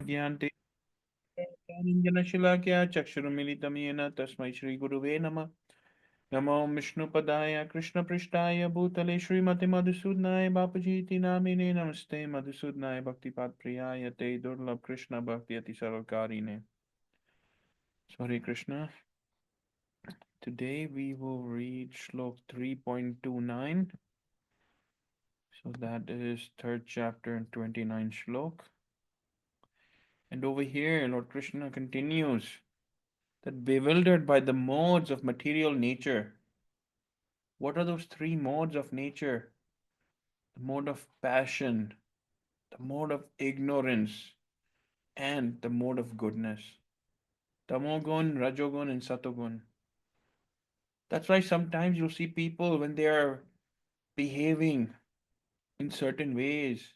ज्ञान्ते ज्ञानञ्जनशलाकया चक्षुरुमिलितं येन तस्मै श्रीगुरुवे नमः। नमो विष्णुपदाय कृष्णपृष्ठाय भूतले श्रीमते मधुसूदनाय बापूजीति नामिने नमस्ते मधुसूदनाय भक्तिपादप्रियाय ते दुर्लभ कृष्ण भक्ति अति सरलकारिणे। So Hare Krishna. Today we will read Shlok 3.29. So that is third chapter and 29 Shlok. And over here, Lord Krishna continues that bewildered by the modes of material nature. What are those three modes of nature? The mode of passion, the mode of ignorance, and the mode of goodness. Tamogun, Rajogun, and Satogun. That's why sometimes you'll see people when they are behaving in certain ways,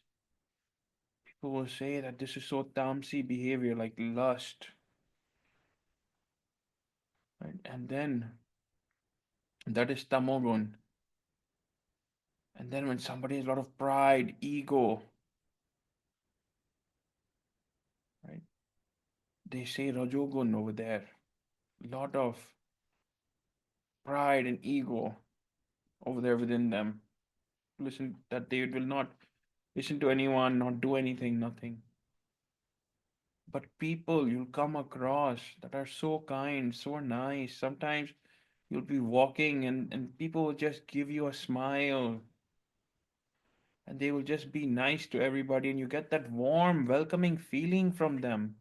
people will say that this is so tamsi behavior, like lust, right? And then that is tamogun. And then when somebody has a lot of pride, ego, right? They say rajogun over there. A lot of pride and ego over there within them. Listen, that they will not listen to anyone, not do anything, nothing. But people you'll come across that are so kind, so nice. Sometimes you'll be walking and people will just give you a smile and they will just be nice to everybody and you get that warm, welcoming feeling from them.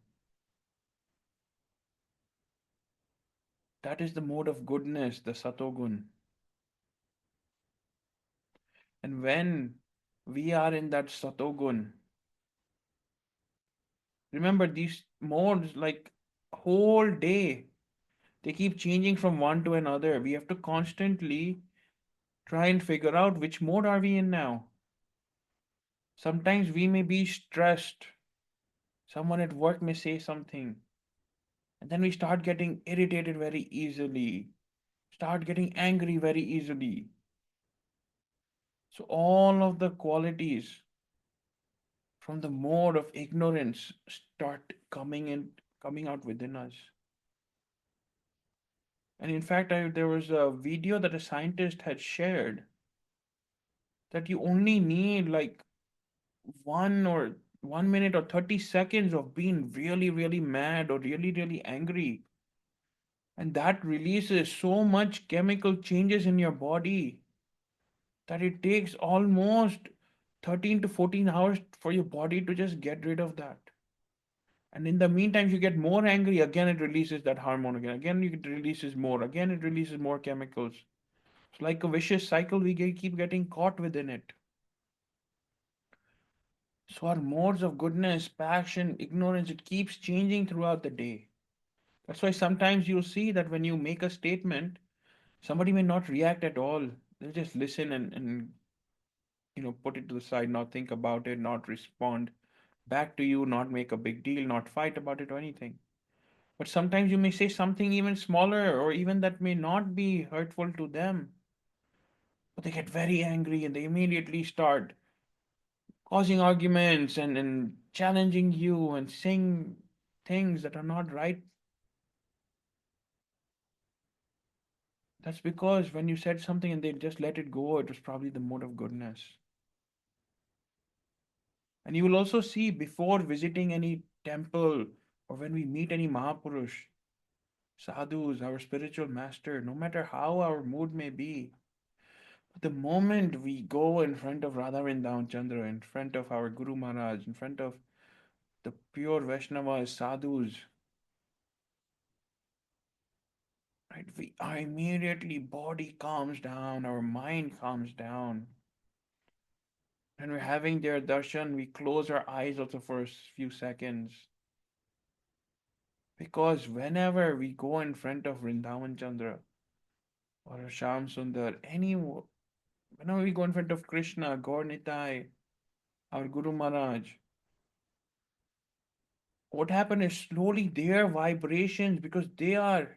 That is the mode of goodness, the Satogun. And when we are in that Satogun, remember these modes like whole day, they keep changing from one to another. We have to constantly try and figure out which mode are we in now. Sometimes we may be stressed. Someone at work may say something, and then we start getting irritated very easily, start getting angry very easily. So all of the qualities from the mode of ignorance start coming out within us. And in fact, there was a video that a scientist had shared that you only need like 1 minute or 30 seconds of being really, really mad or really, really angry. And that releases so much chemical changes in your body that it takes almost 13 to 14 hours for your body to just get rid of that. And in the meantime, you get more angry, again it releases that hormone again. Again, it releases more. Again, it releases more chemicals. It's like a vicious cycle. Keep getting caught within it. So our modes of goodness, passion, ignorance, it keeps changing throughout the day. That's why sometimes you'll see that when you make a statement, somebody may not react at all. They'll just listen and put it to the side, not think about it, not respond back to you, not make a big deal, not fight about it or anything. But sometimes you may say something even smaller or even that may not be hurtful to them, but they get very angry and they immediately start causing arguments and challenging you and saying things that are not right. That's because when you said something and they just let it go, it was probably the mode of goodness. And you will also see before visiting any temple or when we meet any Mahapurush, sadhus, our spiritual master, no matter how our mood may be, but the moment we go in front of Radha Vrindavan Chandra, in front of our Guru Maharaj, in front of the pure Vaishnavas, sadhus, right, our immediately body calms down, our mind calms down. When we're having their darshan, we close our eyes also for a few seconds. Because whenever we go in front of Vrindavan Chandra or Sham Sundar, whenever we go in front of Krishna, Gaur Nitai, our Guru Maharaj, what happened is slowly their vibrations, because they are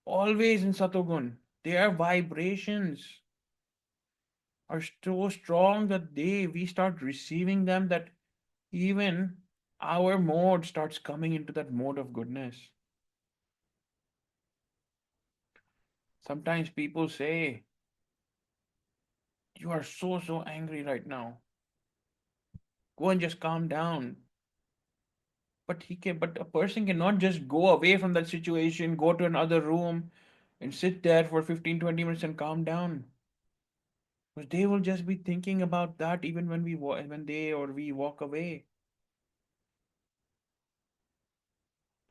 always in Satogun, their vibrations are so strong that we start receiving them that even our mode starts coming into that mode of goodness. Sometimes people say, you are so angry right now. Go and just calm down. But a person cannot just go away from that situation, go to another room and sit there for 15-20 minutes and calm down. Because they will just be thinking about that even when they or we walk away.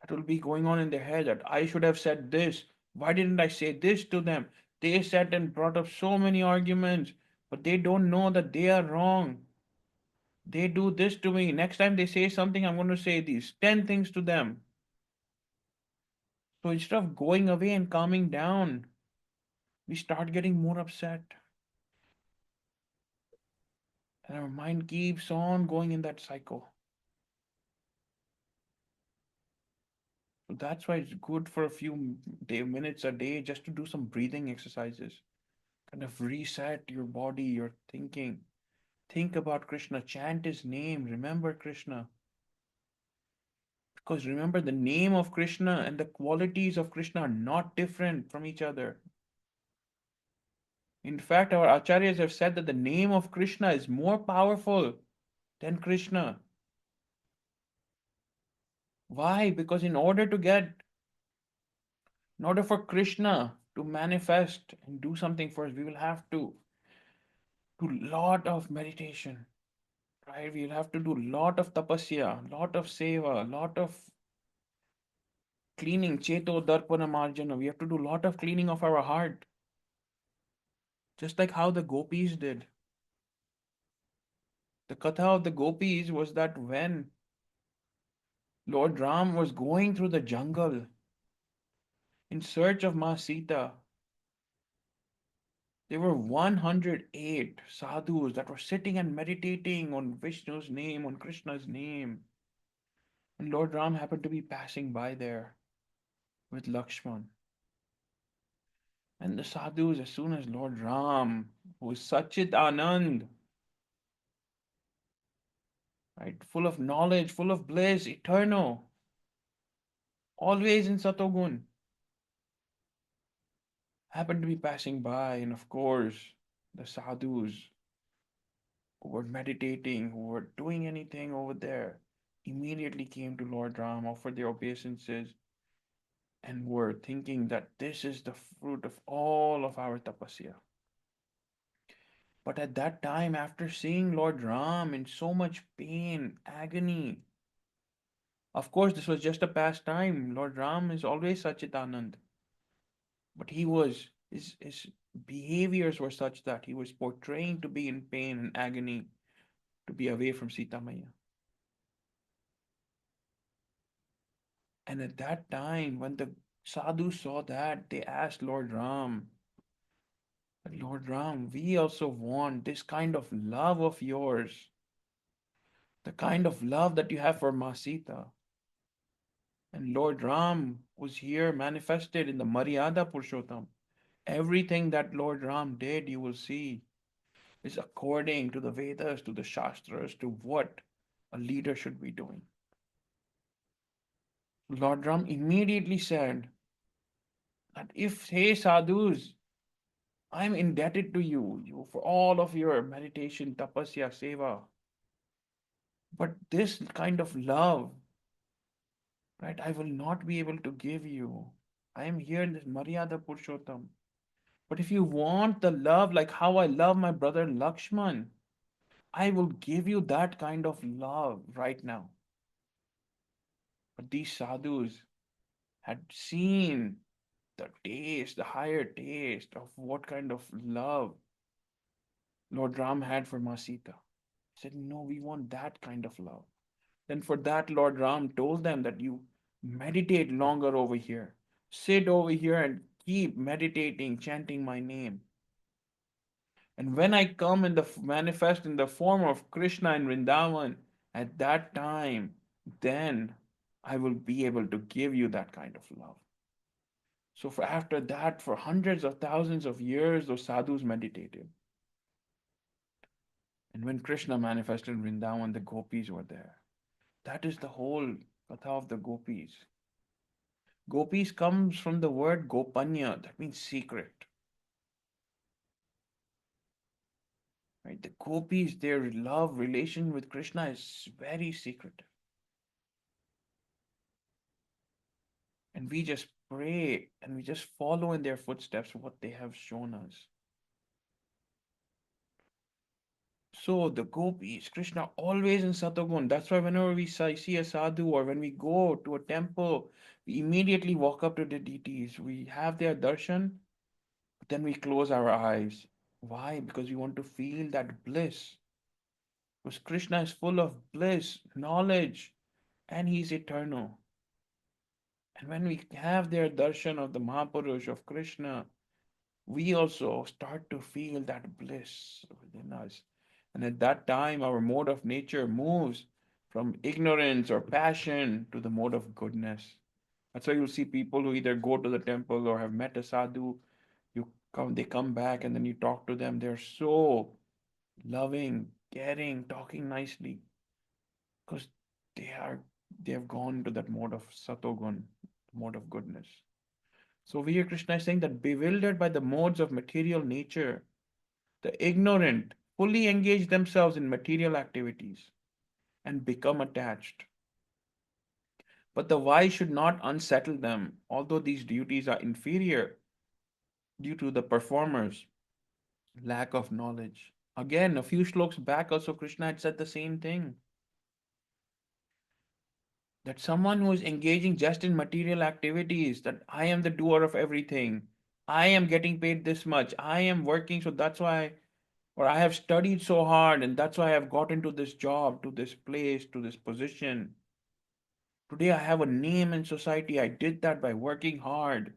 That will be going on in their head that I should have said this. Why didn't I say this to them? They sat and brought up so many arguments, but they don't know that they are wrong. They do this to me. Next time they say something, I'm going to say these 10 things to them. So instead of going away and calming down, we start getting more upset. And our mind keeps on going in that cycle. So that's why it's good for a few minutes a day just to do some breathing exercises. Kind of reset your body, your thinking. Think about Krishna, chant his name, remember Krishna. Because remember, the name of Krishna and the qualities of Krishna are not different from each other. In fact, our acharyas have said that the name of Krishna is more powerful than Krishna. Why? Because in order for Krishna to manifest and do something for us, we will have to do lot of meditation, right? We'll have to do lot of tapasya, lot of seva, lot of cleaning, cheto darpana marjana. We have to do lot of cleaning of our heart, just like how the gopis did. The katha of the gopis was that when Lord Ram was going through the jungle in search of Ma Sita, there were 108 sadhus that were sitting and meditating on Vishnu's name, on Krishna's name. And Lord Ram happened to be passing by there with Lakshman. And the sadhus, as soon as Lord Ram, who is Sachit Anand, right, full of knowledge, full of bliss, eternal, always in Satogun, happened to be passing by. And of course, the sadhus who were meditating, who were doing anything over there, immediately came to Lord Ram, offered their obeisances, and were thinking that this is the fruit of all of our tapasya. But at that time, after seeing Lord Ram in so much pain, agony, of course, this was just a pastime. Lord Ram is always Sachitanand. But his behaviors were such that he was portraying to be in pain and agony, to be away from Sita Maya. And at that time, when the sadhu saw that, they asked Lord Ram, Lord Ram, we also want this kind of love of yours, the kind of love that you have for Masita. And Lord Ram was here manifested in the Maryada Purushottam. Everything that Lord Ram did, you will see, is according to the Vedas, to the Shastras, to what a leader should be doing. Lord Ram immediately said that if, hey sadhus, I'm indebted to you for all of your meditation, tapasya, seva. But this kind of love, right, I will not be able to give you. I am here in this Maryada Purushottam. But if you want the love like how I love my brother Lakshman, I will give you that kind of love right now. But these sadhus had seen the taste, the higher taste of what kind of love Lord Ram had for Masita. He said, no, we want that kind of love. Then for that, Lord Ram told them that you meditate longer over here. Sit over here and keep meditating, chanting my name. And when I come in the manifest in the form of Krishna in Vrindavan, at that time, then I will be able to give you that kind of love. So for after that, for hundreds of thousands of years, those sadhus meditated. And when Krishna manifested in Vrindavan, the gopis were there. That is the whole katha of the gopis. Gopis comes from the word gopanya, that means secret. Right? The gopis, their love relation with Krishna is very secretive. And we just pray and we just follow in their footsteps what they have shown us. So the gopis, Krishna always in Satagun. That's why whenever we see a sadhu or when we go to a temple, we immediately walk up to the deities. We have their darshan, but then we close our eyes. Why? Because we want to feel that bliss. Because Krishna is full of bliss, knowledge, and he's eternal. And when we have their darshan of the Mahapurush of Krishna, we also start to feel that bliss within us. And at that time, our mode of nature moves from ignorance or passion to the mode of goodness. That's why you'll see people who either go to the temple or have met a sadhu, they come back and then you talk to them. They're so loving, caring, talking nicely because they are they have gone to that mode of satogun, mode of goodness. So over here Krishna is saying that bewildered by the modes of material nature, the ignorant fully engage themselves in material activities and become attached. But the wise should not unsettle them, although these duties are inferior due to the performer's lack of knowledge. Again, a few shloks back, also Krishna had said the same thing, that someone who is engaging just in material activities, that I am the doer of everything, I am getting paid this much, I am working, so that's why, or I have studied so hard, and that's why I have got into this job, to this place, to this position. Today I have a name in society. I did that by working hard,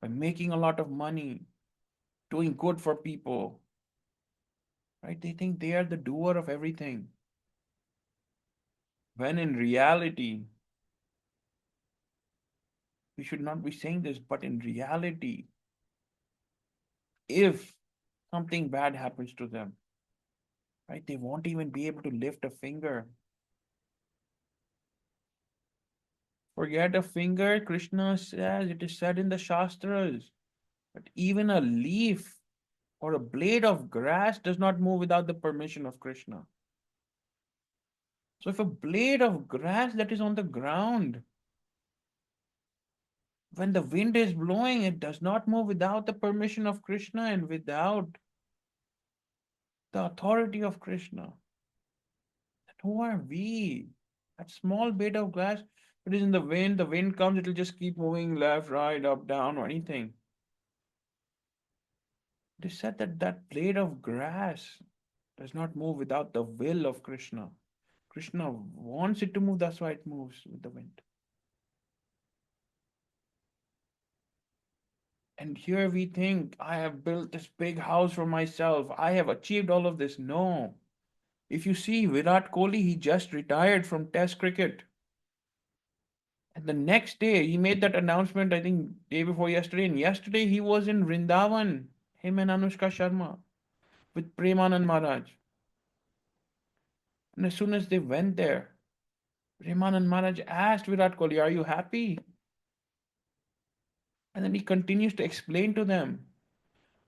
by making a lot of money, doing good for people. Right? They think they are the doer of everything. When in reality, we should not be saying this, but in reality, if something bad happens to them, right, they won't even be able to lift a finger. Forget a finger, Krishna says, it is said in the Shastras, that even a leaf or a blade of grass does not move without the permission of Krishna. So if a blade of grass that is on the ground, when the wind is blowing, it does not move without the permission of Krishna and without the authority of Krishna. And who are we? That small blade of grass that is in the wind comes, it will just keep moving left, right, up, down, or anything. It is said that that blade of grass does not move without the will of Krishna. Krishna wants it to move, that's why it moves with the wind. And here we think, I have built this big house for myself. I have achieved all of this. No. If you see Virat Kohli, he just retired from Test cricket. And the next day, he made that announcement, I think, day before yesterday. And yesterday, he was in Vrindavan, him and Anushka Sharma, with Premanand Maharaj. And as soon as they went there, Premanand Maharaj asked Virat Kohli, are you happy? And then he continues to explain to them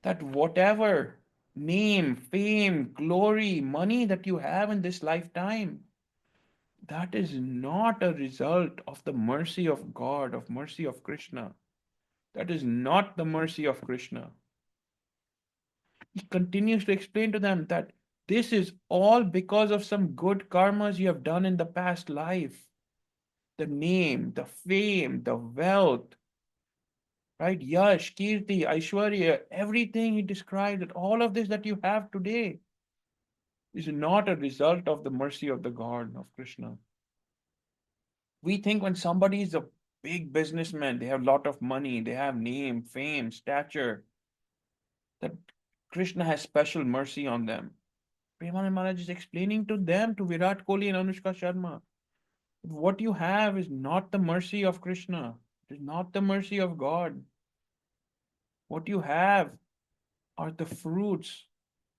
that whatever name, fame, glory, money that you have in this lifetime, that is not a result of the mercy of God, of mercy of Krishna. That is not the mercy of Krishna. He continues to explain to them that this is all because of some good karmas you have done in the past life. The name, the fame, the wealth, right? Yash, Kirti, Aishwarya, everything he described, that all of this that you have today is not a result of the mercy of the God of Krishna. We think when somebody is a big businessman, they have a lot of money, they have name, fame, stature, that Krishna has special mercy on them. Premanand Maharaj is explaining to them, to Virat Kohli and Anushka Sharma, what you have is not the mercy of Krishna. It is not the mercy of God. What you have are the fruits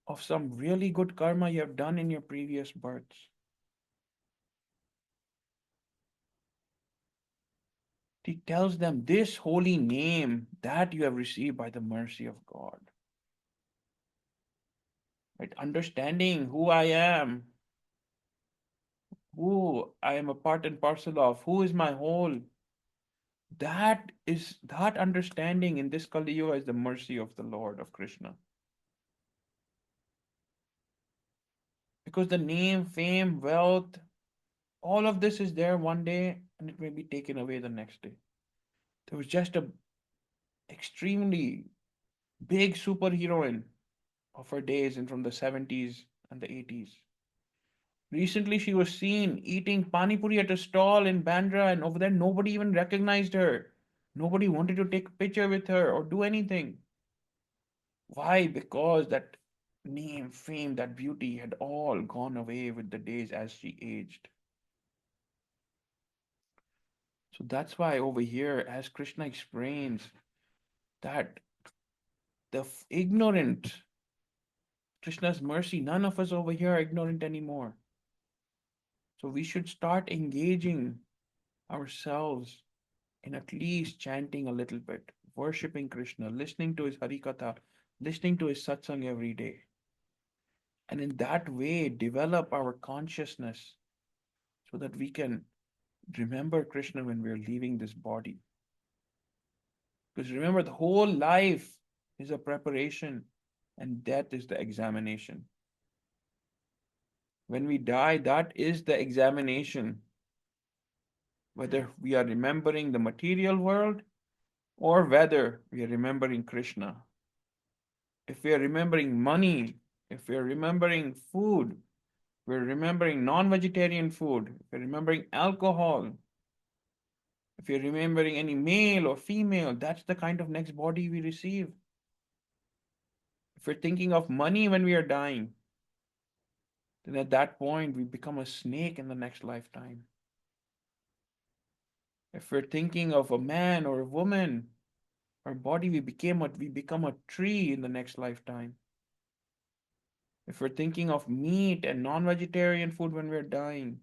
of some really good karma you have done in your previous births. He tells them this holy name that you have received by the mercy of God. Right? Understanding who I am, who I am a part and parcel of, who is my whole. That understanding in this Kali Yuga is the mercy of the Lord of Krishna. Because the name, fame, wealth, all of this is there one day and it may be taken away the next day. There was just a extremely big superheroine of her days and from the 70s and the 80s. Recently, she was seen eating pani puri at a stall in Bandra, and over there, nobody even recognized her. Nobody wanted to take a picture with her or do anything. Why? Because that name, fame, that beauty had all gone away with the days as she aged. So that's why over here, as Krishna explains, that the ignorant, Krishna's mercy, none of us over here are ignorant anymore. So we should start engaging ourselves in at least chanting a little bit, worshipping Krishna, listening to his Harikatha, listening to his satsang every day. And in that way, develop our consciousness so that we can remember Krishna when we're leaving this body. Because remember, the whole life is a preparation and death is the examination. When we die, that is the examination. Whether we are remembering the material world or whether we are remembering Krishna. If we are remembering money, if we are remembering food, we're remembering non-vegetarian food, if we're remembering alcohol, if you're remembering any male or female, that's the kind of next body we receive. If we're thinking of money when we are dying, then at that point we become a snake in the next lifetime. If we're thinking of a man or a woman, our body we become a tree in the next lifetime. If we're thinking of meat and non-vegetarian food when we're dying,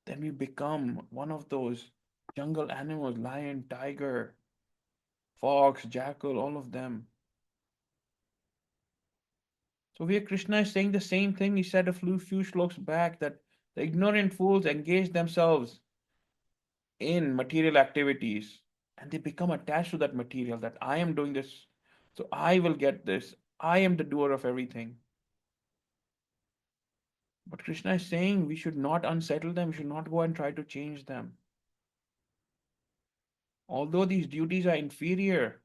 then we become one of those jungle animals, lion, tiger, fox, jackal, all of them. So here Krishna is saying the same thing he said a few shloks back, that the ignorant fools engage themselves in material activities and they become attached to that material, that I am doing this, so I will get this. I am the doer of everything. But Krishna is saying we should not unsettle them, we should not go and try to change them. Although these duties are inferior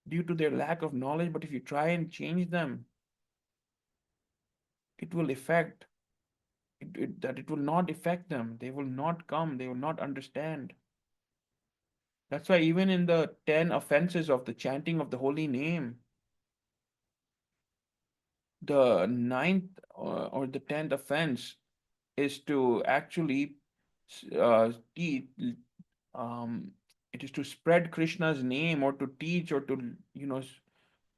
due to their lack of knowledge, but if you try and change them, it will affect that it will not affect them. They will not come, they will not understand. That's why even in the 10 offenses of the chanting of the holy name, the ninth or the 10th offense is to actually teach, um, it is to spread Krishna's name or to teach or to,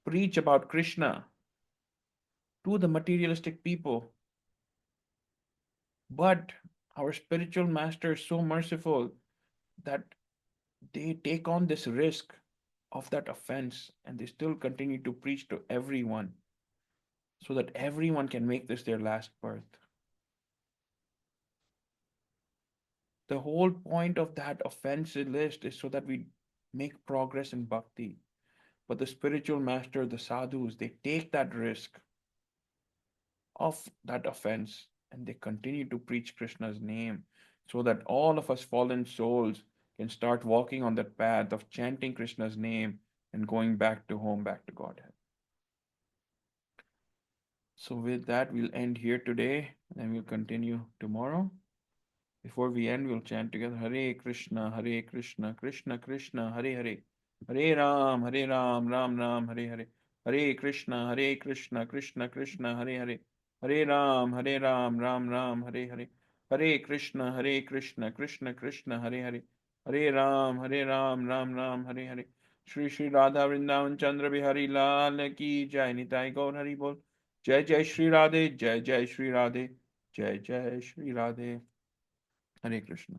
preach about Krishna to the materialistic people. But our spiritual master is so merciful that they take on this risk of that offense and they still continue to preach to everyone so that everyone can make this their last birth. The whole point of that offense list is so that we make progress in bhakti. But the spiritual master, the sadhus, they take that risk of that offense and they continue to preach Krishna's name so that all of us fallen souls can start walking on that path of chanting Krishna's name and going back to home, back to Godhead. So, with that, we'll end here today and we'll continue tomorrow. Before we end, we'll chant together Hare Krishna, Krishna Krishna, Hare Hare. Hare Ram, Ram Ram, Hare Hare. Hare Krishna, Krishna Krishna, Hare Hare. Hare Ram, Ram Ram, Hare Hare. Hare Krishna, Krishna Krishna, Hare Hare. Hare Ram, Ram Ram, Hare Hare. Shri Shri Radha Vrindavan Chandra Bihari Lal Ki Jai Nitai Gaur Hari Bol. Jai Jai Shri Radhe, Jai Jai Shri Radhe, Jai Jai Shri Radhe. Hare Krishna.